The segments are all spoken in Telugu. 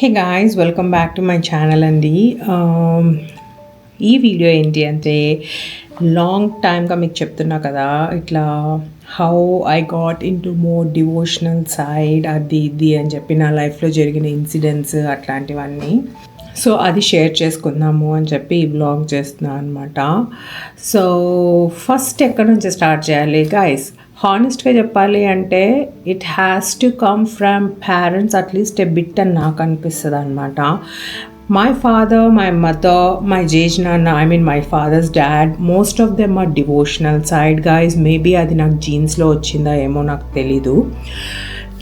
Hey guys, welcome back to my channel అండి. ఈ వీడియో ఏంటి అంటే లాంగ్ టైమ్గా మీకు చెప్తున్నా కదా, ఇట్లా how I got in to more devotional side అది ఇది అని చెప్పి నా లైఫ్లో జరిగిన ఇన్సిడెంట్స్ అట్లాంటివన్నీ. సో అది షేర్ చేసుకుందాము అని చెప్పి ఈ వ్లాగ్ చేస్తున్నాను అనమాట. సో ఫస్ట్ ఎక్కడి నుంచి స్టార్ట్ చేయాలి గాయస్? హానెస్ట్గా చెప్పాలి అంటే it has to come from parents at least a bit అని నాకు అనిపిస్తుంది అనమాట. My father, my mother, my జేజ్నాన్న, I mean my father's dad, most of them are devotional side guys. Maybe అది నాకు జీన్స్లో వచ్చిందా ఏమో నాకు తెలీదు.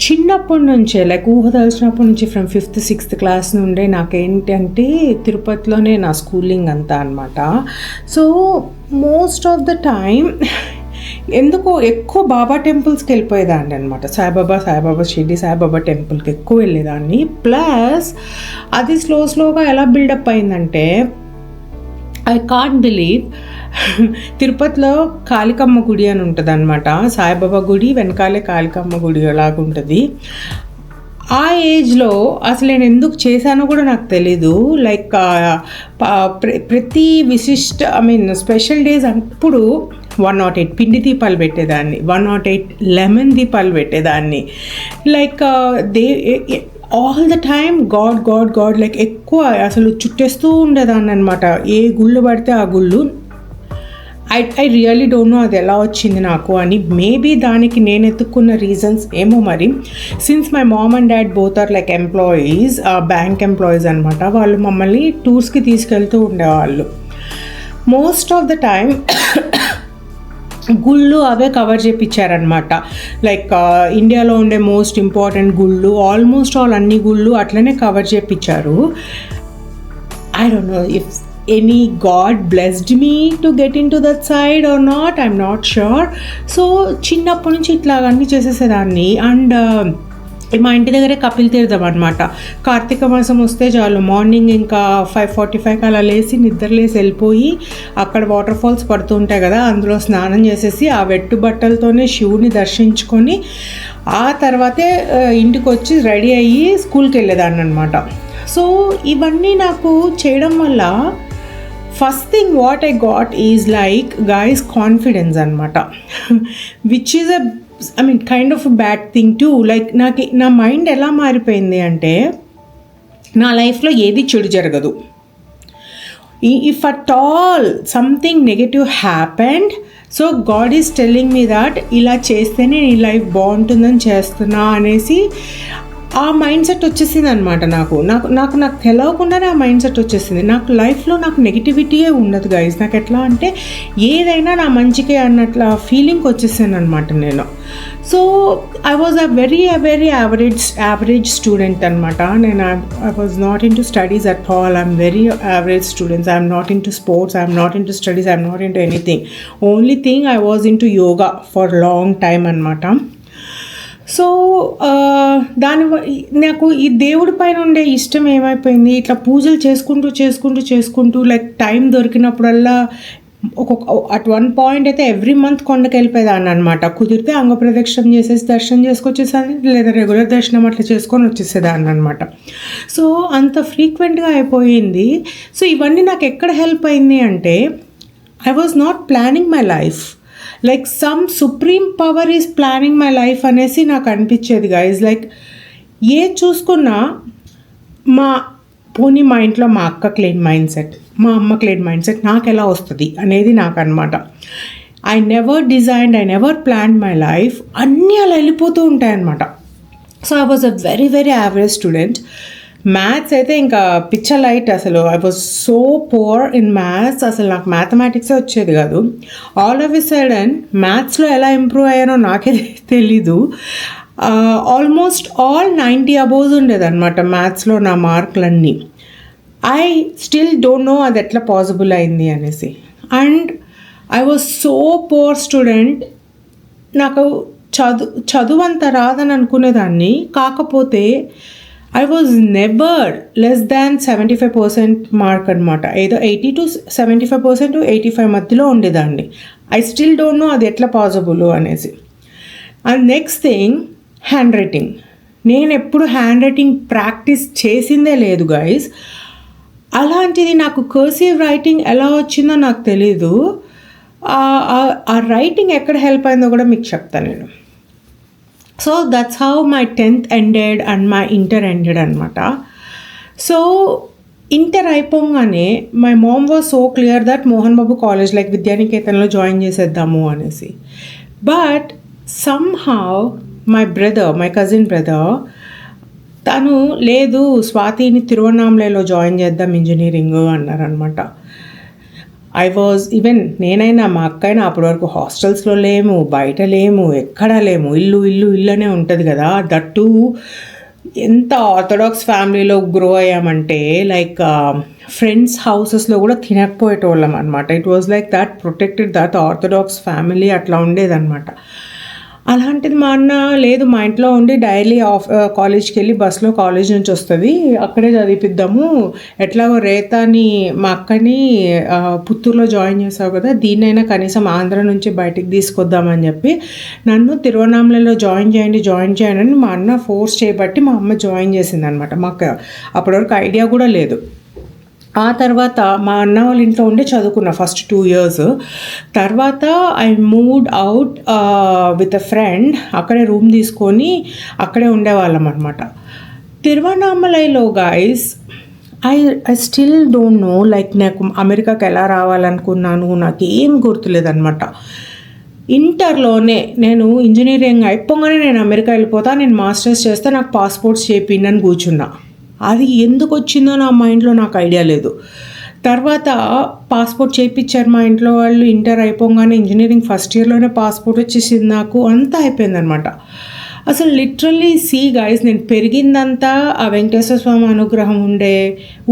చిన్నప్పటి నుంచే లైక్ ఊహ తెలిసినప్పటి నుంచి ఫ్రమ్ 5th 6th క్లాస్ నుండే నాకేంటంటే తిరుపతిలోనే నా స్కూలింగ్ అంతా అనమాట. So most of the time ఎందుకో ఎక్కువ బాబా టెంపుల్స్కి వెళ్ళిపోయేదాన్ని అనమాట. సాయిబాబా షిర్డి సాయిబాబా టెంపుల్కి ఎక్కువ వెళ్ళేదాన్ని. ప్లస్ అది స్లోగా ఎలా బిల్డప్ అయిందంటే ఐ కాంట్ బిలీవ్, తిరుపతిలో కాళికమ్మ గుడి అని ఉంటుంది అనమాట. సాయిబాబా గుడి వెనకాలే కాళికమ్మ గుడి అలాగా ఉంటుంది. ఆ ఏజ్లో అసలు నేను ఎందుకు చేశానో కూడా నాకు తెలీదు. లైక్ ప్రతి స్పెషల్ డేస్ అప్పుడు 108 పిండి దీపాలు పెట్టేదాన్ని, 108 లెమన్ దీపాలు పెట్టేదాన్ని. Like all the time God like ఎక్కువ అసలు చుట్టేస్తూ ఉండేదాన్ని అనమాట. ఏ గుళ్ళు పడితే ఆ గుళ్ళు. ఐ రియల్లీ డోంట్ నో అది ఎలా వచ్చింది నాకు అని. మేబీ దానికి నేను ఎత్తుక్కున్న రీజన్స్ ఏమో మరి. Since my mom and dad both are like employees, bank employees అనమాట. వాళ్ళు మమ్మల్ని టూర్స్కి తీసుకెళ్తూ ఉండేవాళ్ళు. మోస్ట్ ఆఫ్ ద టైమ్ గుళ్ళు అవే కవర్ చేయించారనమాట. లైక్ ఇండియాలో ఉండే మోస్ట్ ఇంపార్టెంట్ గుళ్ళు ఆల్మోస్ట్ ఆల్ అన్ని గుళ్ళు అట్లనే కవర్ చేయించారు. I don't no if any God blessed me to get into that side or not, I'm not sure. So చిన్నప్పటి నుంచి ఇట్లా అన్నీ చేసేసేదాన్ని. అండ్ మా ఇంటి దగ్గరే కపిల్ తీర్థం అనమాట. కార్తీక మాసం వస్తే చాలు మార్నింగ్ ఇంకా 5:45 అలా నిద్రలేసి వెళ్ళిపోయి అక్కడ వాటర్ ఫాల్స్ పడుతూ ఉంటాయి కదా, అందులో స్నానం చేసేసి ఆ వెట్టు బట్టలతోనే శివుని దర్శించుకొని ఆ తర్వాతే ఇంటికి వచ్చి రెడీ అయ్యి స్కూల్కి వెళ్ళేదాన్ని అనమాట. సో ఇవన్నీ నాకు చేయడం వల్ల first thing what I got is like guys confidence అనమాట. Which is kind of bad thing to. Like నా మైండ్ ఎలా మారిపోయింది అంటే నా లైఫ్లో ఏది చెడు జరగదు. If at all something negative happened, so God is telling me that ఇలా చేస్తేనే నీ లైఫ్ బాగుంటుందని చేస్తున్నా అనేసి ఆ మైండ్ సెట్ వచ్చేసింది అనమాట. నాకు తెలవకుండానే ఆ మైండ్ సెట్ వచ్చేసింది. నాకు లైఫ్లో నాకు నెగిటివిటీయే ఉండదు గైజ్. నాకు ఎట్లా అంటే ఏదైనా నా మంచికే అన్నట్ల ఫీలింగ్ వచ్చేసాను అనమాట నేను. So I was a very average student అనమాట. I was not into studies at all. I'm very average students. I'm not into sports, I'm not into studies, I'm not into anything. Only thing I was into yoga for long time అనమాట. సో నాకు ఈ దేవుడి పైన ఉండే ఇష్టం ఏమైపోయింది, ఇట్లా పూజలు చేసుకుంటూ లైక్ టైం దొరికినప్పుడల్లా అట్ వన్ పాయింట్ అయితే ఎవ్రీ మంత్ కొండకి వెళ్ళిపోయేదాన్ని అనమాట. కుదిరితే అంగప్రదక్షిణం చేసేసి దర్శనం చేసుకొచ్చేసాను, లేదా రెగ్యులర్ దర్శనం అట్లా చేసుకొని వచ్చేసేదాన్ని అనమాట. సో అంత ఫ్రీక్వెంట్గా అయిపోయింది. సో ఇవన్నీ నాకు ఎక్కడ హెల్ప్ అయింది అంటే I was not planning my life, like some supreme power is planning my life అనేసి నాకు అనిపించేది గైజ్. లైక్ ఏ చూసుకున్నా మా ఇంట్లో మా అక్కకి లేని మైండ్ సెట్, మా అమ్మకి లేని మైండ్ సెట్ నాకు ఎలా వస్తుంది అనేది నాకు అనమాట. I never planned my life. అన్నీ అలా వెళ్ళిపోతూ ఉంటాయన్నమాట. So I was a very average student. Maths అయితే ఇంకా పిచ్చ లైట్. అసలు I was so poor in maths. అసలు నాకు మ్యాథమెటిక్సే వచ్చేది కాదు. ఆల్ ఆఫ్ ఎ సడన్ మ్యాథ్స్లో ఎలా ఇంప్రూవ్ అయ్యానో నాకే తెలీదు. ఆల్మోస్ట్ ఆల్ 90 అబోవ్స్ ఉండేదన్నమాట మ్యాథ్స్లో నా మార్కులన్నీ. ఐ స్టిల్ డోంట్ నో అది ఎట్లా పాసిబుల్ అయింది అనేసి. And I was so poor student. నాకు చదువు అంత రాదని అనుకునేదాన్ని. కాకపోతే I was never less than 75% mark అనమాట. ఏదో 80 to 75% to 85 మధ్యలో ఉండేదాన్ని. ఐ స్టిల్ డోంట్ నో అది ఎట్లా పాసిబుల్ అనేసి. And next thing hand writing. నేను ఎప్పుడు హ్యాండ్ రైటింగ్ ప్రాక్టీస్ చేసిందే లేదు గైస్. అలాంటిది నాకు కర్సివ్ రైటింగ్ ఎలా వచ్చిందో నాకు తెలీదు. ఆ రైటింగ్ ఎక్కడ హెల్ప్ అయిందో కూడా మీకు చెప్తాను నేను. So that's how my 10th ended and my inter ended అనమాట. సో ఇంటర్ అయిపోగానే my mom was so clear that Mohan Babu college like విద్యానికేతన్లో జాయిన్ చేసేద్దాము అనేసి. But somehow my cousin brother తను లేదు స్వాతిని తిరువన్నామలలో జాయిన్ చేద్దాం ఇంజనీరింగ్ అన్నారనమాట. నేనైనా మా అక్కైనా అప్పటి వరకు హాస్టల్స్లో లేము, బయట లేము, ఎక్కడా లేము, ఇల్లునే ఉంటుంది కదా. దట్టు ఎంత ఆర్థడాక్స్ ఫ్యామిలీలో గ్రో అయ్యామంటే లైక్ ఫ్రెండ్స్ హౌసెస్లో కూడా తినకపోయేటోళ్ళం అనమాట. It was like that protected that orthodox family అట్లా ఉండేదన్నమాట. అలాంటిది మా అన్న లేదు మా ఇంట్లో ఉండి డైలీ కాలేజ్కి వెళ్ళి బస్లో కాలేజ్ నుంచి వస్తుంది అక్కడే చదివిద్దాము, ఎట్లాగో రేతాని మా అక్కని పుత్తూరులో జాయిన్ చేసావు కదా దీన్నైనా కనీసం ఆంధ్ర నుంచి బయటికి తీసుకొద్దామని చెప్పి నన్ను తిరువన్నామలలో జాయిన్ చేయండి అని మా అన్న ఫోర్స్ చేయబట్టి మా అమ్మ జాయిన్ చేసింది అనమాట. మాకు అప్పటివరకు ఐడియా కూడా లేదు. ఆ తర్వాత మా అన్న వాళ్ళ ఇంట్లో ఉండి చదువుకున్నా ఫస్ట్ 2 years. తర్వాత I moved out with a friend. అక్కడే రూమ్ తీసుకొని అక్కడే ఉండేవాళ్ళం అనమాట. తిరువన్నామలలో guys I still don't know like నాకు అమెరికాకి ఎలా రావాలనుకున్నాను నాకు ఏం గుర్తులేదనమాట. ఇంటర్లోనే నేను ఇంజనీరింగ్ అయిపోగానే నేను అమెరికా వెళ్ళిపోతా, నేను మాస్టర్స్ చేస్తే నాకు పాస్పోర్ట్స్ చేయిందని కూర్చున్నా. అది ఎందుకు వచ్చిందో నా మైండ్లో నాకు ఐడియా లేదు. తర్వాత పాస్పోర్ట్ చేయించారు మా ఇంట్లో వాళ్ళు. ఇంటర్ అయిపోగానే ఇంజనీరింగ్ ఫస్ట్ ఇయర్లోనే పాస్పోర్ట్ వచ్చేసింది నాకు. అంతా అయిపోయిందనమాట. అసలు లిటరల్లీ గైస్ నేను పెరిగిందంతా ఆ వెంకటేశ్వర స్వామి అనుగ్రహం ఉండే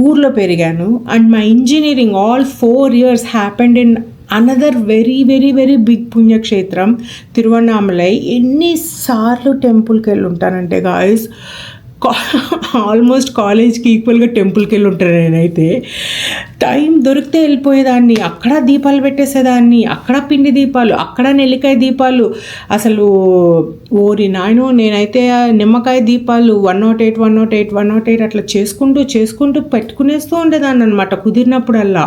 ఊర్లో పెరిగాను. And my engineering all 4 years happened in another very very very big పుణ్యక్షేత్రం తిరువన్నామలై. ఎన్నిసార్లు టెంపుల్కి వెళ్ళి ఉంటానంటే గాయస్ ఆల్మోస్ట్ కాలేజ్కి ఈక్వల్గా టెంపుల్కి వెళ్ళి ఉంటాను నేనైతే. టైం దొరికితే వెళ్ళిపోయేదాన్ని, అక్కడ దీపాలు పెట్టేసేదాన్ని, అక్కడ పిండి దీపాలు, అక్కడ నెల్లికాయ దీపాలు. అసలు ఓరి నాయనో నేనైతే నిమ్మకాయ దీపాలు 108 అట్లా చేసుకుంటూ పెట్టుకునేస్తూ ఉండేదాన్ని అనమాట కుదిరినప్పుడల్లా.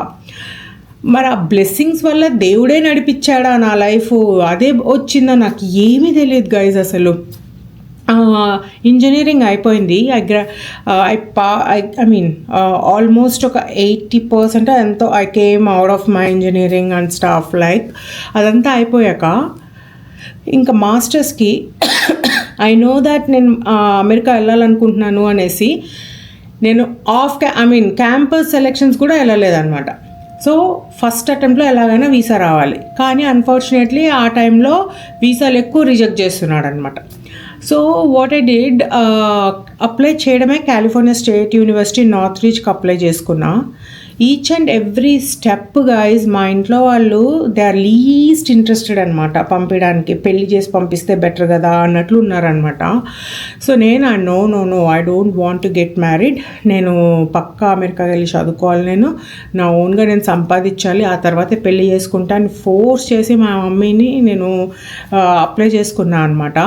మరి ఆ బ్లెస్సింగ్స్ వల్ల దేవుడే నడిపించాడా నా లైఫ్, అదే వచ్చిందా నాకు ఏమీ తెలియదు గైజ్. అసలు ఇంజనీరింగ్ అయిపోయింది. ఐ మీన్ ఆల్మోస్ట్ ఒక 80% ఎంతో I came out of my engineering and staff like అదంతా అయిపోయాక ఇంకా మాస్టర్స్కి ఐ నో దట్ నేను అమెరికా వెళ్ళాలనుకుంటున్నాను అనేసి నేను క్యాంపస్ సెలెక్షన్స్ కూడా వెళ్ళలేదన్నమాట. సో ఫస్ట్ అటెంప్ట్లో ఎలాగైనా వీసా రావాలి, కానీ అన్ఫార్చునేట్లీ ఆ టైంలో వీసాలు ఎక్కువ రిజెక్ట్ చేస్తున్నాడు అనమాట. So what I did apply చేయడమే కాలిఫోర్నియా స్టేట్ యూనివర్సిటీ నార్త్ రీచ్కి అప్లై చేసుకున్నా. Each and every step guys మా ఇంట్లో వాళ్ళు దే ఆర్ లీస్ట్ ఇంట్రెస్టెడ్ అనమాట పంపించడానికి. పెళ్లి చేసి పంపిస్తే బెటర్ కదా అన్నట్లు ఉన్నారనమాట. సో నేను no I don't want to get married, నేను పక్కా అమెరికాకి వెళ్ళి చదువుకోవాలి, నేను నా ఓన్గా నేను సంపాదించాలి, ఆ తర్వాతే పెళ్లి చేసుకుంటాను ఫోర్స్ చేసి మా మమ్మీని నేను అప్లై చేసుకున్నాను అనమాట.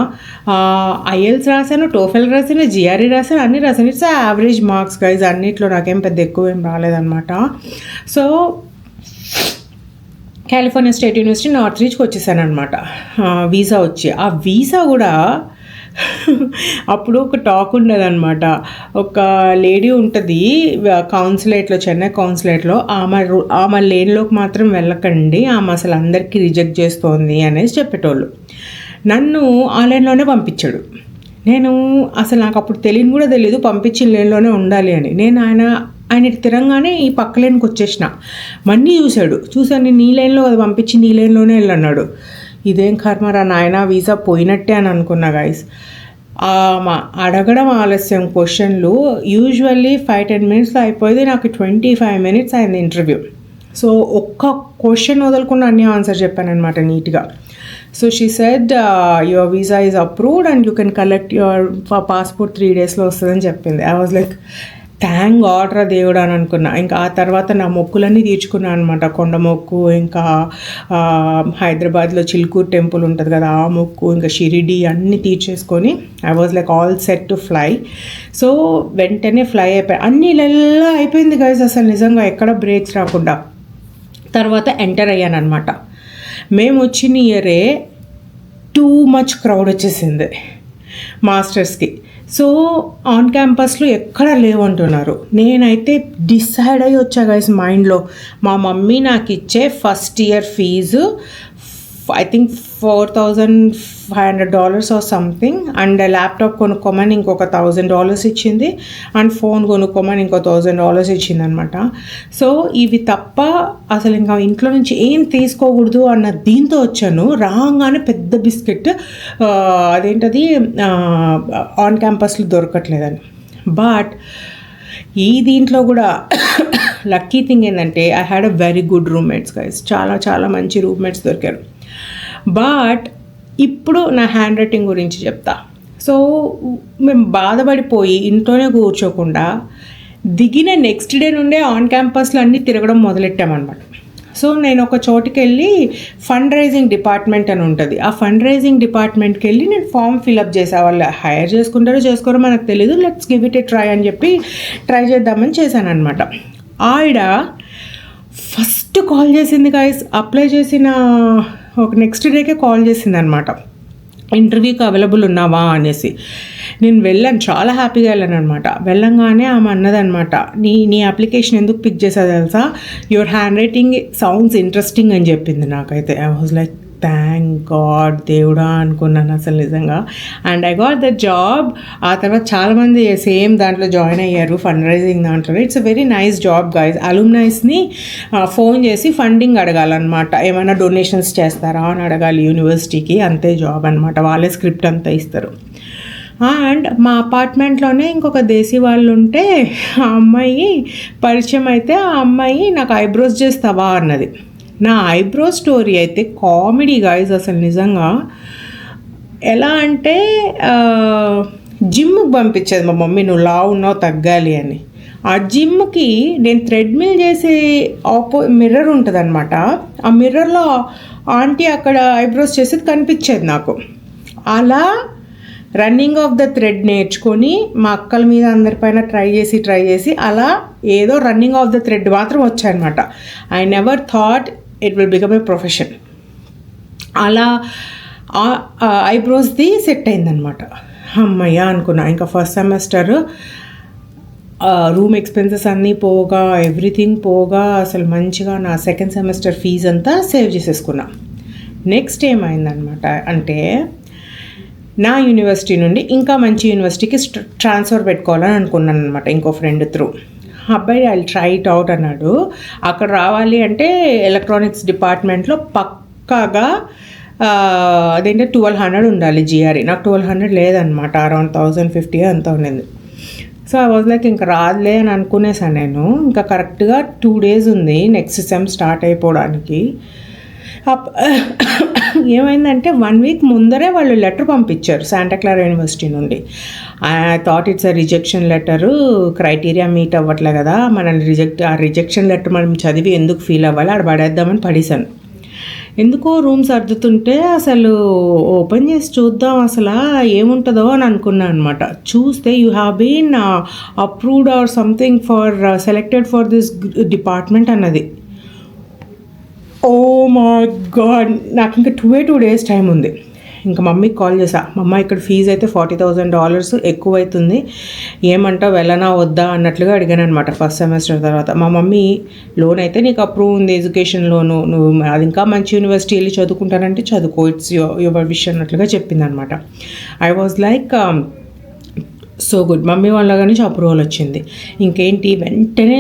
ఐఎల్స్ రాశాను, టోఫెల్ రాశాను, జిఆర్ఈ రాశాను, అన్నీ రాశాను. ఇట్స్ యావరేజ్ మార్క్స్ గైజ్, అన్నిట్లో నాకేం పెద్ద ఎక్కువ ఏం రాలేదన్నమాట. So California state university north రీచ్కి వచ్చేసాను అనమాట వీసా వచ్చి. ఆ వీసా కూడా అప్పుడు ఒక టాక్ ఉండదన్నమాట. ఒక లేడీ ఉంటుంది కౌన్సిలేట్లో, చెన్నై కౌన్సిలేట్లో, ఆమె లేన్లోకి మాత్రం వెళ్ళకండి, ఆమె అసలు అందరికీ రిజెక్ట్ చేస్తోంది అనేసి చెప్పేటోళ్ళు. నన్ను ఆ లైన్లోనే పంపించాడు. నేను అసలు నాకు అప్పుడు తెలియదు పంపించిన లేన్లోనే ఉండాలి అని. నేను ఆయన తిరంగానే ఈ పక్క లైన్కి వచ్చేసిన. మళ్ళీ చూశాను నేను ఈ లైన్లో అది పంపించింది, ఈ లైన్లోనే వెళ్ళన్నాడు. ఇదేం కర్మరా నాయన, వీసా పోయినట్టే అని అనుకున్నా గైస్. అడగడం ఆలస్యం క్వశ్చన్లు యూజువల్లీ 5-10 minutesలో అయిపోయింది, నాకు 25 minutes అయింది ఇంటర్వ్యూ. సో ఒక్క క్వశ్చన్ వదలకుండా అన్నీ ఆన్సర్ చెప్పాను అనమాట నీట్గా. So she said your visa is approved and you can collect your passport 3 daysలో వస్తుందని చెప్పింది. I was like thank God రా దేవుడు అని అనుకున్నా. ఇంకా ఆ తర్వాత నా మొక్కులన్నీ తీర్చుకున్నాను అనమాట. కొండ మొక్కు, ఇంకా హైదరాబాద్లో చిలుకూరు టెంపుల్ ఉంటుంది కదా ఆ మొక్కు, ఇంకా షిరిడి అన్నీ తీర్చేసుకొని I was like all set to fly. So వెంటనే ఫ్లై అయిపోయి అన్నీ ఇలా అయిపోయింది గైస్, అసలు నిజంగా ఎక్కడ బ్రేక్స్ రాకుండా. తర్వాత ఎంటర్ అయ్యాను అనమాట. మేము వచ్చిన ఇయరే టూ మచ్ క్రౌడ్ వచ్చేసింది మాస్టర్స్కి. సో ఆన్ క్యాంపస్లో ఎక్కడ లేవంటున్నారు. నేనైతే డిసైడ్ అయ్యి వచ్చా గైస్ మైండ్లో. మా మమ్మీ నాకు ఇచ్చే first year fees I think $4,500 or something, and laptop కొనుక్కోమని ఇంకొక $1,000 ఇచ్చింది, అండ్ ఫోన్ కొనుక్కోమని ఇంకో $1,000 ఇచ్చింది అనమాట. సో ఇవి తప్ప అసలు ఇంకా ఇంట్లో నుంచి ఏం తీసుకోకూడదు అన్న దీంతో వచ్చాను. రాగానే పెద్ద బిస్కెట్ అదేంటది ఆన్ క్యాంపస్లో దొరకట్లేదని. బట్ ఈ దీంట్లో కూడా లక్కీ థింగ్ ఏంటంటే I had a very good roommates guys. చాలా చాలా మంచి రూమ్మేట్స్ దొరికారు. బట్ ఇప్పుడు నా హ్యాండ్ రైటింగ్ గురించి చెప్తా. సో మేము బాధపడిపోయి ఇంట్లోనే కూర్చోకుండా దిగిన నెక్స్ట్ డే నుండే ఆన్ క్యాంపస్లో అన్నీ తిరగడం మొదలెట్టామన్నమాట. సో నేను ఒక చోటుకి వెళ్ళి ఫండ్ రైజింగ్ డిపార్ట్మెంట్ అని ఉంటుంది. ఆ ఫండ్ రైజింగ్ డిపార్ట్మెంట్కి వెళ్ళి నేను ఫామ్ ఫిలప్ చేసా. వాళ్ళు హైర్ చేసుకుంటారో చేసుకోరో మనకు తెలీదు, let's give it A try అని చెప్పి ట్రై చేద్దామని చేశాను అనమాట. ఆవిడ ఫస్ట్ కాల్ చేసింది గైస్, అప్లై చేసిన ఒక నెక్స్ట్ డేకే కాల్ చేసింది అనమాట, ఇంటర్వ్యూకి అవైలబుల్ ఉన్నావా అనేసి. నేను వెళ్ళాను, చాలా హ్యాపీగా వెళ్ళాను అనమాట. వెళ్ళంగానే ఆమె అన్నదనమాట, నీ అప్లికేషన్ ఎందుకు పిక్ చేసా తెలుసా, your handwriting sounds interesting అని చెప్పింది. నాకైతే I was like thank God దేవుడా అనుకున్నాను అసలు నిజంగా. And I got the job. ఆ తర్వాత చాలామంది సేమ్ దాంట్లో జాయిన్ అయ్యారు ఫండ్ రైజింగ్ దాంట్లో. It's a very nice job guys. అలుమ్నైస్ని ఫోన్ చేసి ఫండింగ్ అడగాలన్నమాట, ఏమైనా డొనేషన్స్ చేస్తారా అని అడగాలి యూనివర్సిటీకి, అంతే జాబ్ అనమాట. వాళ్ళే స్క్రిప్ట్ అంతా ఇస్తారు. అండ్ మా అపార్ట్మెంట్లోనే ఇంకొక దేశీ వాళ్ళు ఉంటే ఆ అమ్మాయి పరిచయం అయితే, ఆ అమ్మాయి నాకు ఐబ్రోస్ చేస్తావా అన్నది. నా ఐబ్రో స్టోరీ అయితే కామెడీ గైజ్ అసలు నిజంగా. ఎలా అంటే జిమ్కి పంపించేది మా మమ్మీ, నువ్వు లావు ఉన్నావు తగ్గాలి అని. ఆ జిమ్కి నేను థ్రెడ్మిల్ చేసే మిర్రర్ ఉంటుంది అనమాట. ఆ మిర్రర్లో ఆంటీ అక్కడ ఐబ్రోస్ చేసేది కనిపించేది నాకు. అలా రన్నింగ్ ఆఫ్ ద థ్రెడ్ నేర్చుకొని మా అక్కల మీద అందరిపైన ట్రై చేసి అలా ఏదో రన్నింగ్ ఆఫ్ ద థ్రెడ్ మాత్రం వచ్చాయన్నమాట. I never thought it will become a profession. అలా ఐబ్రోస్ది సెట్ అయిందనమాట. అమ్మయ్య అనుకున్నా. ఇంకా ఫస్ట్ సెమిస్టర్ రూమ్ ఎక్స్పెన్సెస్ అన్నీ పోగా, ఎవ్రీథింగ్ పోగా అసలు మంచిగా నా సెకండ్ సెమిస్టర్ ఫీజు అంతా సేవ్ చేసేసుకున్నా. నెక్స్ట్ ఏమైందనమాట అంటే, నా యూనివర్సిటీ నుండి ఇంకా మంచి యూనివర్సిటీకి ట్రాన్స్ఫర్ పెట్టుకోవాలని అనుకున్నాను అనమాట ఇంకో ఫ్రెండ్ త్రూ. అబ్బాయి ఐ ట్రై ఇట్ అవుట్ అన్నాడు. అక్కడ రావాలి అంటే ఎలక్ట్రానిక్స్ డిపార్ట్మెంట్లో పక్కాగా అదేంటే 1,200 ఉండాలి జిఆర్ఈ. నాకు 1,200 లేదనమాట, అరౌండ్ 1,050 అంతా ఉండింది. సో ఐ వాజ్ లైక్ ఇంకా రాదులే అని అనుకునేసాను నేను. ఇంకా కరెక్ట్గా 2 days ఉంది నెక్స్ట్ సెమ్ స్టార్ట్ అయిపోవడానికి. ఏమైందంటే 1 week ముందరే వాళ్ళు లెటర్ పంపించారు శాంటా క్లారా యూనివర్సిటీ నుండి. I thought it's a rejection letter, criteria meet అవ్వట్లే కదా, మనల్ని ఆ రిజెక్షన్ లెటర్ మనం చదివి ఎందుకు ఫీల్ అవ్వాలి, ఆడ పడేద్దామని పడేశాను. ఎందుకో రూమ్ సర్దుతుంటే అసలు ఓపెన్ చేసి చూద్దాం అసలు ఏముంటుందో అని అనుకున్నాను అనమాట. చూస్తే you have been approved or something for selected for this department అన్నది. ఓ మై గాడ్, నాకు ఇంకా 2 days టైం ఉంది. ఇంకా మమ్మీకి కాల్ చేసా, మమ్మ ఇక్కడ ఫీజు అయితే $40,000 ఎక్కువ అవుతుంది, ఏమంటావు వెళ్ళనా వద్దా అన్నట్లుగా అడిగాను అనమాట ఫస్ట్ సెమిస్టర్ తర్వాత. మా మమ్మీ లోన్ అయితే నీకు అప్రూవ్ ఉంది, ఎడ్యుకేషన్ లోను, నువ్వు అది ఇంకా మంచి యూనివర్సిటీ వెళ్ళి చదువుకుంటానంటే చదువుకో, ఇట్స్ యువర్ విష్ అన్నట్లుగా చెప్పింది అనమాట. I was like so good. Mummy వాళ్ళ నుంచి అప్రూవల్ వచ్చింది. ఇంకేంటి వెంటనే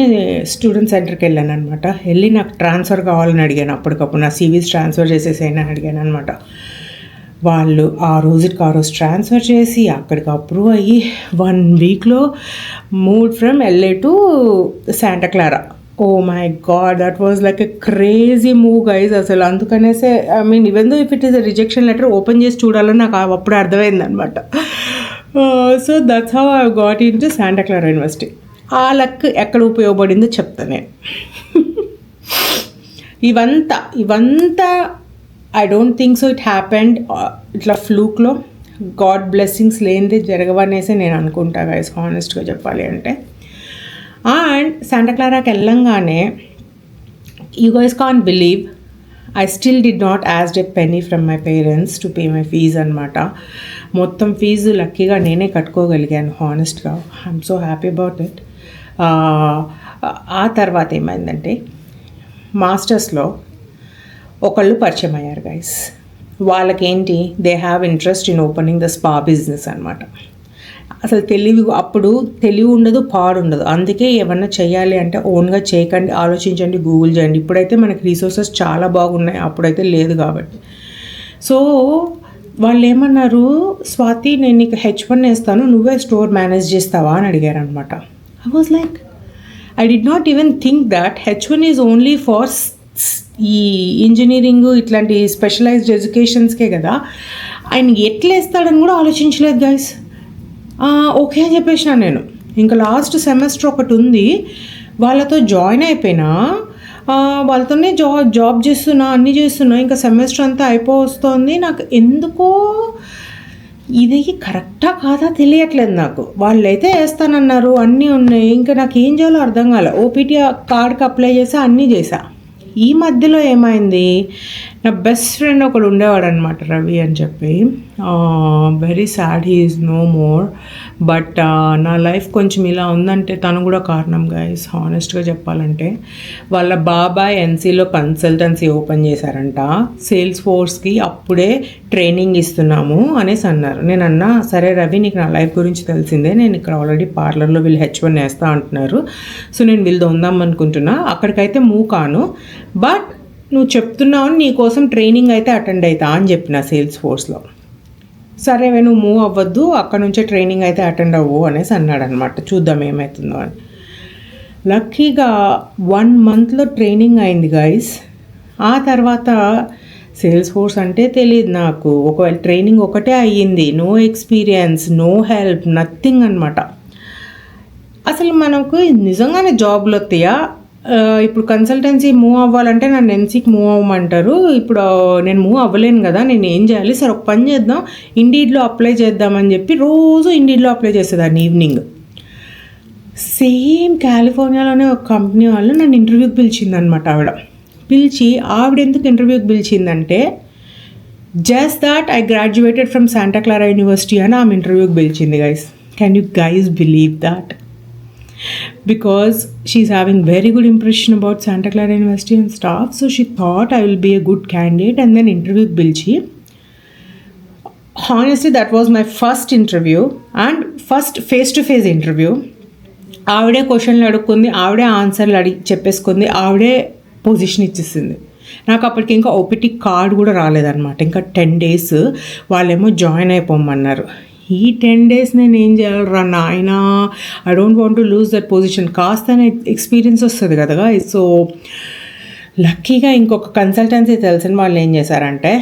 స్టూడెంట్ సెంటర్కి వెళ్ళాను అనమాట. వెళ్ళి నాకు ట్రాన్స్ఫర్ కావాలని అడిగాను, అప్పటికప్పుడు నా సివీస్ ట్రాన్స్ఫర్ చేసేసేయని అడిగాను అనమాట. వాళ్ళు ఆ రోజు ట్రాన్స్ఫర్ చేసి అక్కడికి అప్రూవ్ అయ్యి 1 weekలో move from LA to Santa Clara. Oh my God, that was like a crazy move guys అసలు. అందుకనేసే I mean even though if it is a rejection letter open చేసి చూడాలని నాకు అప్పుడు అర్థమైంది అనమాట. So that's how I got into Santa Clara university. ఆ లక్ ఎక్కడ ఉపయోగపడిందో చెప్తాను నేను. ఇవంతా I don't think so it happened ఇట్లా ఫ్లూక్లో, గాడ్ బ్లెస్సింగ్స్ లేనిది జరగవనేసి నేను అనుకుంటా గైస్, హానెస్ట్గా చెప్పాలి అంటే. అండ్ శాంటా క్లారాకి వెళ్ళంగానే you guys can't believe I still did not ask a penny from my parents to pay my fees అనమాట. మొత్తం ఫీజు లక్కీగా నేనే కట్టుకోగలిగాను హానెస్ట్గా. I'm so happy about it. ఆ తర్వాత ఏమైందంటే మాస్టర్స్లో ఒకళ్ళు పరిచయం అయ్యారు గైస్. వాళ్ళకేంటి, they have interest in opening the spa business అనమాట. అసలు అప్పుడు తెలివి ఉండదు, పాడుండదు. అందుకే ఏమన్నా చేయాలి అంటే ఓన్గా చేయకండి, ఆలోచించండి, గూగుల్ చేయండి. ఇప్పుడైతే మనకి రీసోర్సెస్ చాలా బాగున్నాయి, అప్పుడైతే లేదు కాబట్టి. సో వాళ్ళు ఏమన్నారు, స్వాతి నేను నీకు H1 వేస్తాను, నువ్వే స్టోర్ మేనేజ్ చేస్తావా అని అడిగారు అనమాట. I was like, I did not even think that H1 is only for ఈ ఇంజనీరింగ్ ఇట్లాంటి స్పెషలైజ్డ్ ఎడ్యుకేషన్స్కే కదా. ఆయన ఎట్లా వేస్తాడని కూడా ఆలోచించలేదు గైస్. ఓకే అని చెప్పేసిన నేను. ఇంకా లాస్ట్ సెమిస్టర్ ఒకటి ఉంది, వాళ్ళతో జాయిన్ అయిపోయినా, వాళ్ళతోనే జాబ్ చేస్తున్నా, అన్నీ చేస్తున్నా. ఇంకా సెమిస్టర్ అంతా అయిపోతుంది. నాకు ఎందుకో ఇది కరెక్టా కాదా తెలియట్లేదు నాకు. వాళ్ళైతే వేస్తానన్నారు, అన్నీ ఉన్నాయి. ఇంకా నాకు ఏం చేయాలో అర్థం కాలే. ఓపీటీ కార్డ్కి అప్లై చేసా, అన్నీ చేసా. ఈ మధ్యలో ఏమైంది, నా బెస్ట్ ఫ్రెండ్ ఒకడు ఉండేవాడు అనమాట, రవి అని చెప్పి. Very sad he is no more. But నా లైఫ్ కొంచెం ఇలా ఉందంటే తను కూడా కారణం గైస్, హానెస్ట్గా చెప్పాలంటే. వాళ్ళ బాబాయ్ ఎన్సీలో కన్సల్టెన్సీ ఓపెన్ చేశారంట. సేల్స్ ఫోర్స్కి అప్పుడే ట్రైనింగ్ ఇస్తున్నాము అనేసి అన్నారు. నేను అన్నా, సరే రవి నీకు నా లైఫ్ గురించి తెలిసిందే, నేను ఇక్కడ ఆల్రెడీ పార్లర్లో వీళ్ళు H1 వేస్తా అంటున్నారు, సో నేను వీళ్ళతో ఉందాం అనుకుంటున్నా, అక్కడికైతే మూవ్ కాను, బట్ నువ్వు చెప్తున్నావు నీ కోసం ట్రైనింగ్ అయితే అటెండ్ అవుతా అని చెప్పిన సేల్స్ ఫోర్స్లో. సరే నువ్వు మూవ్ అవ్వద్దు, అక్కడ నుంచే ట్రైనింగ్ అయితే అటెండ్ అవ్వు అనేసి అన్నాడు అనమాట. చూద్దాం ఏమవుతుందో అని. లక్కీగా 1 monthలో ట్రైనింగ్ అయింది గైస్. ఆ తర్వాత సేల్స్ ఫోర్స్ అంటే తెలియదు నాకు. ఒకవేళ ట్రైనింగ్ ఒకటే అయ్యింది, no experience, no help, nothing అనమాట. అసలు మనకు నిజంగానే జాబ్లు వస్తాయా? ఇప్పుడు కన్సల్టెన్సీ మూవ్ అవ్వాలంటే నన్ను ఎన్సీకి మూవ్ అవ్వమంటారు. ఇప్పుడు నేను మూవ్ అవ్వలేను కదా, నేను ఏం చేయాలి? సరే ఒక పని చేద్దాం, ఇండీడ్లో అప్లై చేద్దామని చెప్పి రోజు ఇండీడ్లో అప్లై చేసేదాన్ని ఈవినింగ్. సేమ్ కాలిఫోర్నియాలోనే ఒక కంపెనీ వాళ్ళు నన్ను ఇంటర్వ్యూకి పిలిచిందనమాట. ఆవిడ ఎందుకు ఇంటర్వ్యూకి పిలిచిందంటే, just that I graduated from Santa Clara university అని ఆమె ఇంటర్వ్యూకి పిలిచింది guys. Can you guys believe that? Because she's having very good impression about Santa Clara University and staff, so she thought I will be a good candidate and then interview Bilchi. Honestly, that was my first interview and first face-to-face interview. ఆవిడే క్వశ్చన్లు అడుక్కుంది, ఆవిడే ఆన్సర్లు చెప్పేసుకుంది, ఆవిడే పొజిషన్ ఇచ్చేసింది. నాకు అప్పటికి ఇంకా ఓపీటీ కార్డ్ కూడా రాలేదన్నమాట. ఇంకా 10 days వాళ్ళేమో జాయిన్ అయిపోమన్నారు. ఈ 10 days నేను ఏం చేయాలరా నాయనా, I don't want to lose that position. కాస్త ఎక్స్పీరియన్స్ వస్తుంది కదా. సో లక్కీగా ఇంకొక కన్సల్టెన్సీ తెలిసిన వాళ్ళు ఏం చేశారంటే,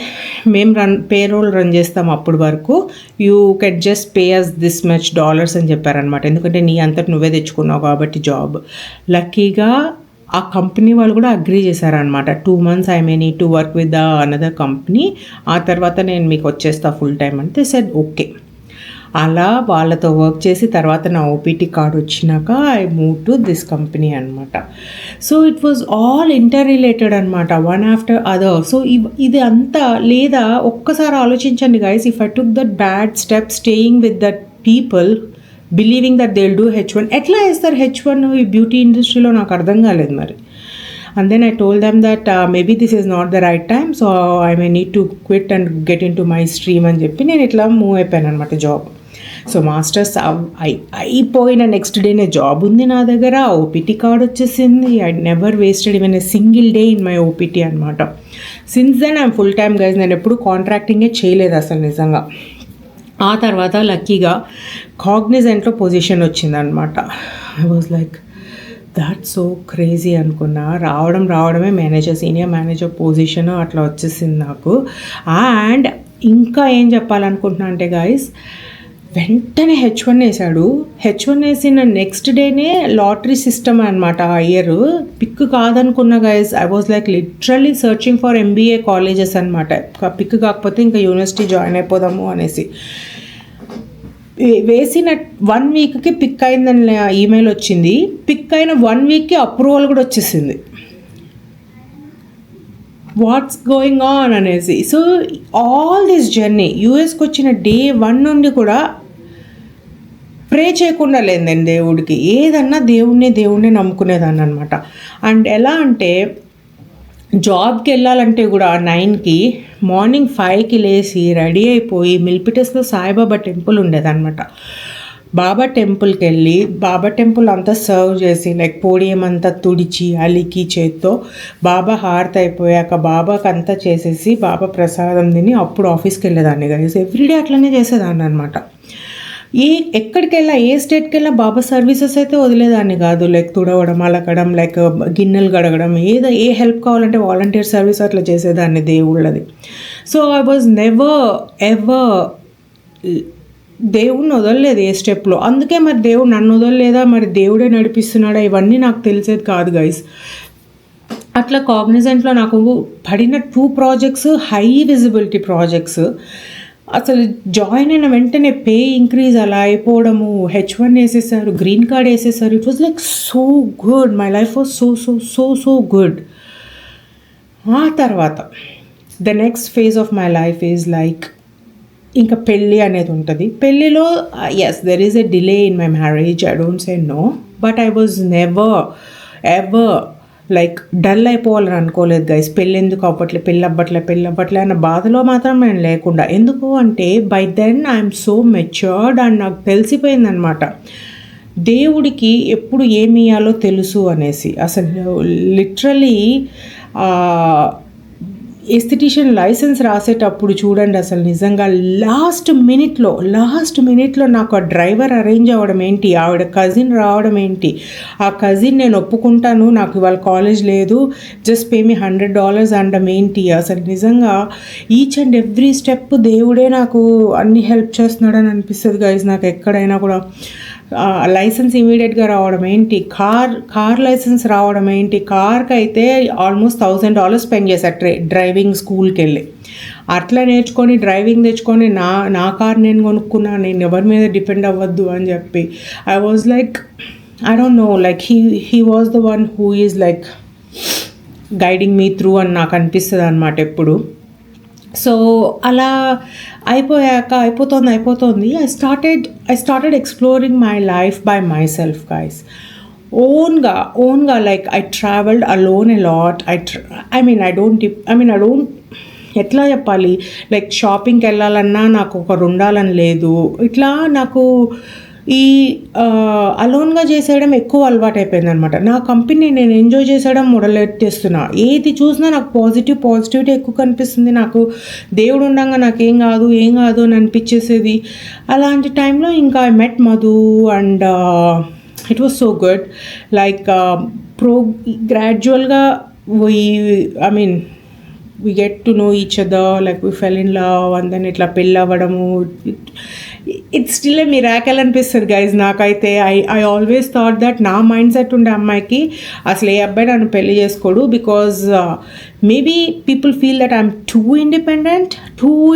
మేము పేరోల్ రన్ చేస్తాం అప్పటి వరకు, you can just pay us this much dollars అని చెప్పారనమాట. ఎందుకంటే నీ అంతటి నువ్వే తెచ్చుకున్నావు కాబట్టి జాబ్. లక్కీగా ఆ కంపెనీ వాళ్ళు కూడా అగ్రీ చేశారనమాట. 2 months I may need to work with the another company, ఆ తర్వాత నేను మీకు వచ్చేస్తా ఫుల్ టైం అంటే సెడ్ ఓకే. అలా వాళ్ళతో వర్క్ చేసి తర్వాత నా ఓపీటీ కార్డ్ వచ్చినాక I move to this company అనమాట. So it was all interrelated అనమాట, వన్ ఆఫ్టర్ అదర్. సో ఇది అంతా లేదా ఒక్కసారి ఆలోచించండి guys, if I took that bad step staying with that people believing that they will do H1. ఎట్లా వేస్తారు H1 ఈ బ్యూటీ ఇండస్ట్రీలో? నాకు అర్థం కాలేదు మరి. And then I told them that maybe this is not the right time, so I may need to quit and get into my stream అని చెప్పి నేను ఇట్లా మూవ్ అయిపోయాను అనమాట జాబ్. సో మాస్టర్స్ అయిపోయిన నెక్స్ట్ డేనే జాబ్ ఉంది నా దగ్గర, ఓపీటీ కార్డ్ వచ్చేసింది. I never wasted even a single day in my OPT అనమాట. Since then I'm full time guys. నేను ఎప్పుడు కాంట్రాక్టింగే చేయలేదు అసలు నిజంగా. ఆ తర్వాత లక్కీగా కాగ్నిజెంట్లో పొజిషన్ వచ్చిందనమాట. I was like that so crazy అనుకున్నా. రావడమే సీనియర్ మేనేజర్ పొజిషన్ అట్లా వచ్చేసింది నాకు. అండ్ ఇంకా ఏం చెప్పాలనుకుంటున్నా అంటే గైస్, వెంటనే H1 వేసాడు. H1 వేసిన నెక్స్ట్ డేనే లాటరీ సిస్టమ్ అనమాట ఆ ఇయర్. పిక్ కాదనుకున్న guys. I was like literally searching for MBA colleges అనమాట. పిక్ కాకపోతే ఇంకా యూనివర్సిటీ జాయిన్ అయిపోదాము అనేసి. వేసిన 1 వీక్కి పిక్ అయిందని ఈమెయిల్ వచ్చింది. పిక్ అయిన 1 వీక్కి అప్రూవల్ కూడా వచ్చేసింది. వాట్స్ గోయింగ్ ఆన్ అనేసి. సో ఆల్ దిస్ జర్నీ యూఎస్కి వచ్చిన డే 1 నుండి కూడా ప్రే చేయకుండా లేదండి దేవుడికి. ఏదన్నా దేవుణ్ణి నమ్ముకునేదాన్ని అనమాట. అండ్ ఎలా అంటే జాబ్కి వెళ్ళాలంటే కూడా 9కి మార్నింగ్ 5కి లేచి రెడీ అయిపోయి మిల్పిటస్లో సాయిబాబా టెంపుల్ ఉండేదన్నమాట. బాబా టెంపుల్కి వెళ్ళి బాబా టెంపుల్ అంతా సర్వ్ చేసి లైక్ పోడియం అంతా తుడిచి అలికి చేత్తో బాబా హారతి అయిపోయాక బాబాకి అంతా చేసేసి బాబా ప్రసాదం తిని అప్పుడు ఆఫీస్కి వెళ్ళేదాన్ని గైస్. ఎవ్రీడే అట్లనే చేసేదాన్ని అనమాట. ఎక్కడికి వెళ్ళా ఏ స్టేట్కి వెళ్ళా బాబా సర్వీసెస్ అయితే వదిలేదాన్ని కాదు. లైక్ తుడవడం అలకడం లైక్ గిన్నెలు గడగడం ఏ హెల్ప్ కావాలంటే వాలంటీర్ సర్వీస్ అట్లా చేసేదాన్ని దేవుళ్ళది. So I was never ever దేవుడిని వదలలేదు ఏ స్టెప్లో. అందుకే మరి దేవుడు నన్ను వదలలేదా, మరి దేవుడే నడిపిస్తున్నాడా, ఇవన్నీ నాకు తెలిసేది కాదు గైస్. అట్లా కాగ్నిజెంట్లో నాకు పడిన 2 ప్రాజెక్ట్స్ హై విజిబిలిటీ ప్రాజెక్ట్స్. అసలు జాయిన్ అయిన వెంటనే పే ఇంక్రీజ్ అలా అయిపోవడము, H1 వేసేసారు, గ్రీన్ కార్డ్ వేసేసారు. It was like so good. My life was so so so so good. ఆ తర్వాత the next phase of my life is like ఇంకా పెళ్ళి అనేది ఉంటుంది. పెళ్ళిలో as there is a delay in my marriage. I don't say no, but I was never ever like dull అయిపోవాలని అనుకోలేదు గైస్. పెళ్ళి ఎందుకు అవ్వట్లే, పెళ్ళి అవ్వట్లే అన్న బాధలో మాత్రం నేను లేకుండా. ఎందుకు అంటే by then I'm so matured and నాకు తెలిసిపోయిందనమాట దేవుడికి ఎప్పుడు ఏమి ఇవ్వాలో తెలుసు అనేసి. అసలు లిటరలీ ఎస్థెటిషియన్ లైసెన్స్ రాసేటప్పుడు చూడండి, అసలు నిజంగా లాస్ట్ మినిట్లో నాకు ఆ డ్రైవర్ అరేంజ్ అవ్వడం ఏంటి, ఆవిడ కజిన్ రావడం ఏంటి, ఆ కజిన్ నేను ఒప్పుకుంటాను, నాకు ఇవాళ కాలేజ్ లేదు, జస్ట్ పే మీ $100 అనడం ఏంటి. అసలు నిజంగా ఈచ్ అండ్ ఎవ్రీ స్టెప్ దేవుడే నాకు అన్ని హెల్ప్ చేస్తున్నాడని అనిపిస్తుంది గైజ్. నాకు ఎక్కడైనా కూడా లైసెన్స్ ఇమీడియట్గా రావడం ఏంటి, కార్ లైసెన్స్ రావడం ఏంటి. కార్కి అయితే ఆల్మోస్ట్ $1000 స్పెండ్ చేశారు డ్రైవింగ్ స్కూల్కి వెళ్ళి. అట్లా నేర్చుకొని డ్రైవింగ్ తెచ్చుకొని నా కార్ నేను కొనుక్కున్నా, నేను ఎవరి మీద డిపెండ్ అవ్వద్దు అని చెప్పి. I was like I don't know like he was the one who is like guiding me through అని నాకు అనిపిస్తుంది అనమాట ఎప్పుడు. సో అలా అయిపోతుంది. I started exploring my life by myself guys. ఓన్గా like I travelled alone a lot. I don't ఎట్లా చెప్పాలి, లైక్ షాపింగ్కి వెళ్ళాలన్నా నాకు ఒకరు ఉండాలని లేదు. ఇట్లా నాకు ఈ అలోన్గా చేసేయడం ఎక్కువ అలవాటు అయిపోయింది అనమాట. నా కంపెనీ నేను ఎంజాయ్ చేసేయడం మొదలెట్టేస్తున్నా. ఏది చూసినా నాకు పాజిటివిటీ ఎక్కువ కనిపిస్తుంది. నాకు దేవుడు ఉండగా నాకు ఏం కాదు అని అనిపించేసేది. అలాంటి టైంలో ఇంకా I met Madhu and it was so good. Like గ్రాడ్యువల్గా we get to know each other, like we fell in love and then ఇట్లా పెళ్ళి అవ్వడము. ఇట్స్ స్టిల్ ఏ మిరాకిల్ అనిపిస్తుంది గైజ్ నాకైతే. ఐ ఆల్వేస్ థాట్ దట్ నా మైండ్ సెట్ ఉండే అమ్మాయికి అసలు ఏ అబ్బాయి నన్ను పెళ్ళి చేసుకోడు. Because maybe people feel that I'm too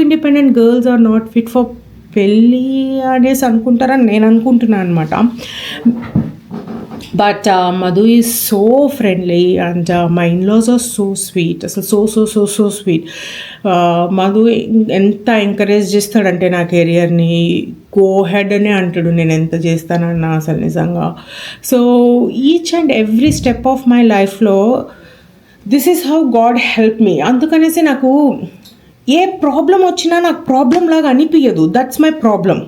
independent girls are not fit for పెళ్ళి అనేసి అనుకుంటారని నేను అనుకుంటున్నాను అనమాట. But Madhu is so friendly and my in-laws are so sweet. So sweet. Madhu ఎంత ఎంకరేజ్ చేస్తాడంటే నా కెరియర్ని గో హెడ్ అనే అంటాడు, నేను ఎంత చేస్తానన్నా అసలు నిజంగా. So each and every step of my లైఫ్లో this is how God help me. అందుకనేసి నాకు ఏ ప్రాబ్లం వచ్చినా నాకు ప్రాబ్లం లాగా అనిపించదు. That's my problem.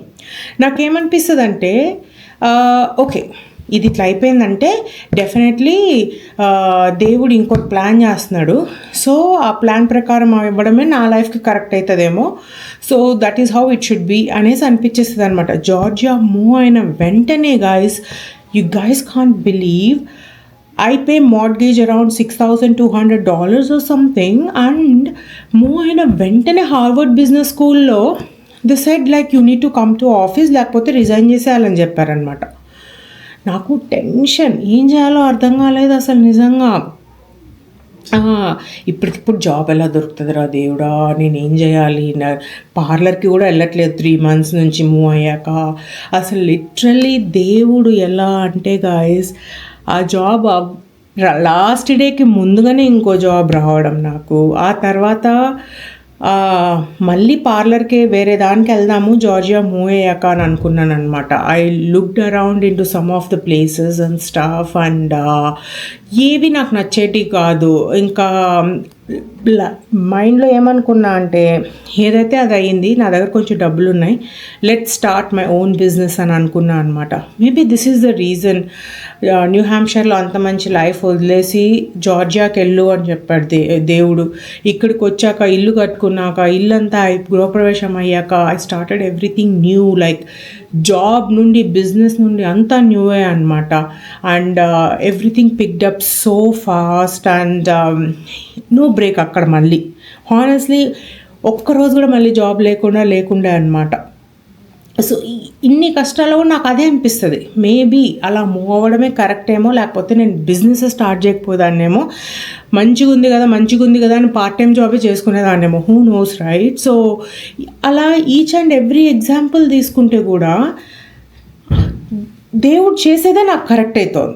నాకేమనిపిస్తుంది అంటే ఓకే ఇది ఇట్లా అయిపోయిందంటే డెఫినెట్లీ దేవుడు ఇంకోటి ప్లాన్ చేస్తున్నాడు. సో ఆ ప్లాన్ ప్రకారం ఇవ్వడమే నా లైఫ్కి కరెక్ట్ అవుతుందేమో. So that is how it should be అనేసి అనిపించేస్తుంది అనమాట. జార్జియా మూవ్ అయిన వెంటనే you guys can't believe, I pay mortgage around $6,200 or something, and move అయిన వెంటనే హార్వర్డ్ బిజినెస్ స్కూల్లో they said like you need to come to office, లేకపోతే రిజైన్ చేసేయాలని చెప్పారనమాట. నాకు టెన్షన్, ఏం చేయాలో అర్థం కాలేదు అసలు నిజంగా. ఇప్పటికిప్పుడు జాబ్ ఎలా దొరుకుతుందిరా దేవుడా, నేనేం చేయాలి, పార్లర్కి కూడా వెళ్ళట్లేదు 3 months నుంచి మూవ్ అయ్యాక. అసలు లిటరల్లీ దేవుడు ఎలా అంటే గాయస్, ఆ జాబ్ లాస్ట్ డేకి ముందుగానే ఇంకో జాబ్ రావడం నాకు, ఆ తర్వాత మళ్ళీ పార్లర్కే వేరే దానికి వెళ్దాము జార్జియా మూవ్ అయ్యాక అని అనుకున్నాను అనమాట. I looked around in to some of the places and staff and ఏవి నాకు నచ్చేటి కాదు. ఇంకా మైండ్లో ఏమనుకున్నా అంటే, ఏదైతే అది అయ్యింది, నా దగ్గర కొంచెం డబ్బులు ఉన్నాయి, let start my own business అని అనుకున్నా అనమాట. Maybe this is the reason. New హ్యాంప్షైర్లో అంత మంచి లైఫ్ వదిలేసి జార్జియాకి వెళ్ళు అని చెప్పాడు దేవుడు. ఇక్కడికి వచ్చాక, ఇల్లు కట్టుకున్నాక, ఇల్లంతా గృహప్రవేశం అయ్యాక I started everything new. Like job నుండి, బిజినెస్ నుండి అంతా న్యూవే అనమాట. And everything picked up so fast and no break అక్కడ మళ్ళీ. హానెస్ట్లీ ఒక్కరోజు కూడా మళ్ళీ జాబ్ లేకుండా అనమాట. సో ఇన్ని కష్టాలు కూడా నాకు అదే అనిపిస్తుంది. మేబీ అలా మూవ్ అవ్వడమే కరెక్ట్ ఏమో, లేకపోతే నేను బిజినెస్ స్టార్ట్ చేయకపోదాన్నేమో, మంచిగా ఉంది కదా అని పార్ట్ టైం జాబే చేసుకునేదాన్నేమో, హూ నోస్ రైట్. సో అలా ఈచ్ అండ్ ఎవ్రీ ఎగ్జాంపుల్ తీసుకుంటే కూడా దేవుడు చేసేదే నాకు కరెక్ట్ అవుతుంది.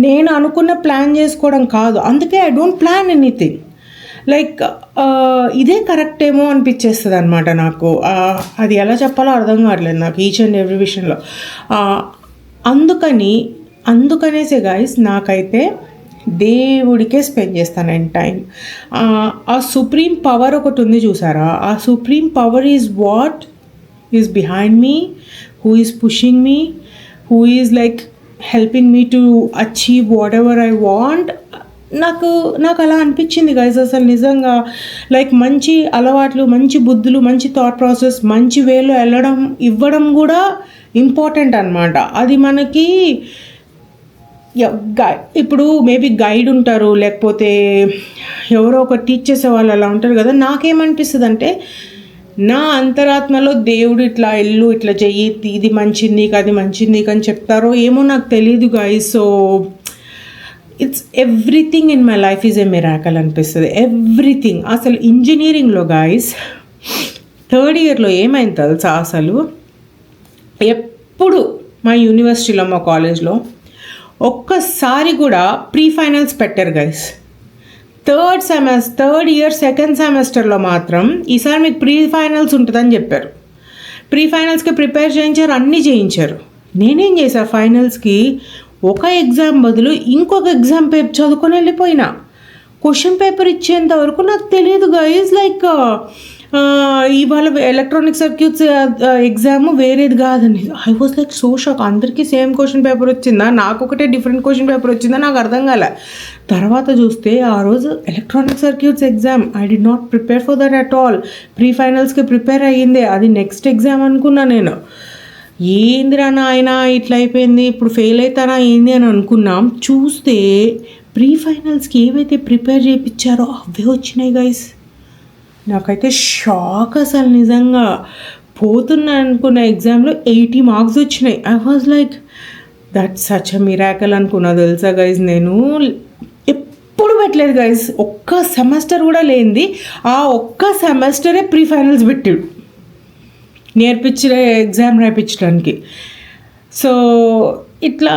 నేను అనుకున్న ప్లాన్ చేసుకోవడం కాదు. అందుకే I don't plan anything. Like ఇదే కరెక్ట్ ఏమో అనిపించేస్తుంది అనమాట నాకు. అది ఎలా చెప్పాలో అర్థం కావట్లేదు నాకు ఈచ్ అండ్ ఎవ్రీ విషయంలో. అందుకనేసే గైస్ నాకైతే దేవుడికే స్పెండ్ చేస్తాను నేను టైం. ఆ సుప్రీం పవర్ ఒకటి ఉంది చూసారా, ఆ supreme power is what is behind me, who is pushing me, who is like helping me to achieve what ever I want. నాకు అలా అనిపించింది గైస్ అసలు నిజంగా. లైక్ మంచి అలవాట్లు, మంచి బుద్ధులు, మంచి థాట్ ప్రాసెస్, మంచి వేలో ఇవ్వడం కూడా ఇంపార్టెంట్ అనమాట. అది మనకి ఇప్పుడు మేబీ గైడ్ ఉంటారు, లేకపోతే ఎవరో ఒక టీచ్ చేసే వాళ్ళు అలా ఉంటారు కదా. నాకేమనిపిస్తుంది అంటే, నా అంతరాత్మలో దేవుడు ఇట్లా ఇల్లు ఇట్లా చెయ్యి, ఇది మంచిది నీకు, అది మంచిది నీకు అని చెప్తారో ఏమో నాకు తెలియదు guys. So it's everything in my life is a miracle అనిపిస్తుంది. ఎవ్రీథింగ్. అసలు ఇంజనీరింగ్లో గైస్ 3rd yearలో ఏమైంది తెలుసా, అసలు ఎప్పుడు మా యూనివర్సిటీలో, మా కాలేజ్లో ఒక్కసారి కూడా ప్రీ ఫైనల్స్ పెట్టారు గైస్. 3rd year 2nd సెమిస్టర్లో మాత్రం ఈసారి మీకు ప్రీ ఫైనల్స్ ఉంటుందని చెప్పారు. ప్రీ ఫైనల్స్కి ప్రిపేర్ చేయించారు, అన్నీ చేయించారు. నేనేం చేశా, ఫైనల్స్కి ఒక ఎగ్జామ్ బదులు ఇంకొక ఎగ్జామ్ పేపర్ చదువుకొని వెళ్ళిపోయినా. క్వశ్చన్ పేపర్ ఇచ్చేంత వరకు నాకు తెలియదు గైజ్. లైక్ ఇవాళ ఎలక్ట్రానిక్ సర్క్యూట్స్ ఎగ్జామ్ వేరేది కాదని. I was like so shock. అందరికీ సేమ్ క్వశ్చన్ పేపర్ వచ్చిందా, నాకు ఒకటే డిఫరెంట్ క్వశ్చన్ పేపర్ వచ్చిందా, నాకు అర్థం కాలే. తర్వాత చూస్తే ఆ రోజు electronic circuits exam. I did not prepare for that at all. ప్రీ ఫైనల్స్కి ప్రిపేర్ అయ్యిందే, అది నెక్స్ట్ ఎగ్జామ్ అనుకున్నా నేను. ఏందిరా నాయన ఇట్లా అయిపోయింది, ఇప్పుడు ఫెయిల్ అవుతారా ఏంది అని అనుకున్నాం. చూస్తే ప్రీ ఫైనల్స్కి ఏవైతే ప్రిపేర్ చేయించారో అవే వచ్చినాయి గైస్. నాకైతే షాక్ అసలు నిజంగా. పోతున్నా అనుకున్న ఎగ్జామ్లో 80 marks వచ్చినాయి. I was like that such a miracle అనుకున్నా తెలుసా గైజ్. నేను ఎప్పుడు పెట్టలేదు గైజ్, ఒక్క సెమిస్టర్ కూడా లేనిది ఆ ఒక్క సెమిస్టరే ప్రీ ఫైనల్స్ పెట్టాడు నేర్పించే ఎగ్జామ్ రాయించడానికి. సో ఇట్లా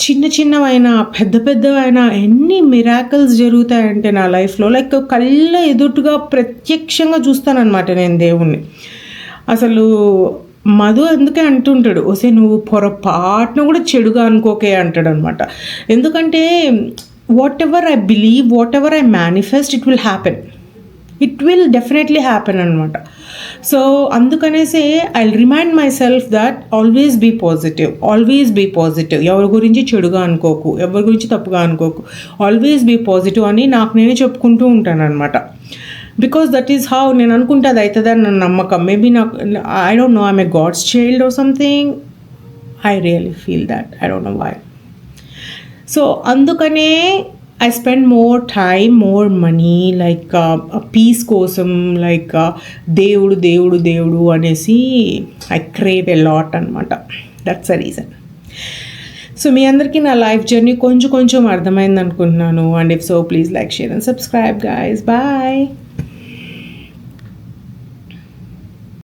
చిన్నవైనా పెద్దవైనా ఎన్ని మిరాకల్స్ జరుగుతాయంటే నా లైఫ్లో, లైక్ కళ్ళ ఎదుటుగా ప్రత్యక్షంగా చూస్తానన్నమాట నేను దేవుణ్ణి. అసలు మధు అందుకే అంటుంటాడు, ఓసే నువ్వు పొరపాటును కూడా చెడుగా అనుకోకే అంటాడు అనమాట. ఎందుకంటే whatever I believe, whatever I manifest, it will definitely happen అనమాట. సో అందుకనేసే I remind myself that always be positive. ఎవరి గురించి చెడుగా అనుకోకు, ఎవరి గురించి తప్పుగా అనుకోకు, ఆల్వేస్ బీ పాజిటివ్ అని నాకు నేనే చెప్పుకుంటూ ఉంటాను అనమాట. బికాస్ దట్ ఈస్ హౌ నేను అనుకుంటే అది అవుతుందని నా నమ్మకం. మేబీ నాకు I don't know, I'm a God's child or something. I really feel that. I don't know why. So అందుకనే I spend more time, more money, like a peace కోసం, like దేవుడు దేవుడు దేవుడు అనేసి ఐ క్రేవ్ ఎ లాట్ అనమాట. That's a reason. సో మీ అందరికీ నా లైఫ్ జర్నీ కొంచెం కొంచెం అర్థమైంది అనుకుంటున్నాను. And if so please like, share and subscribe guys. Bye.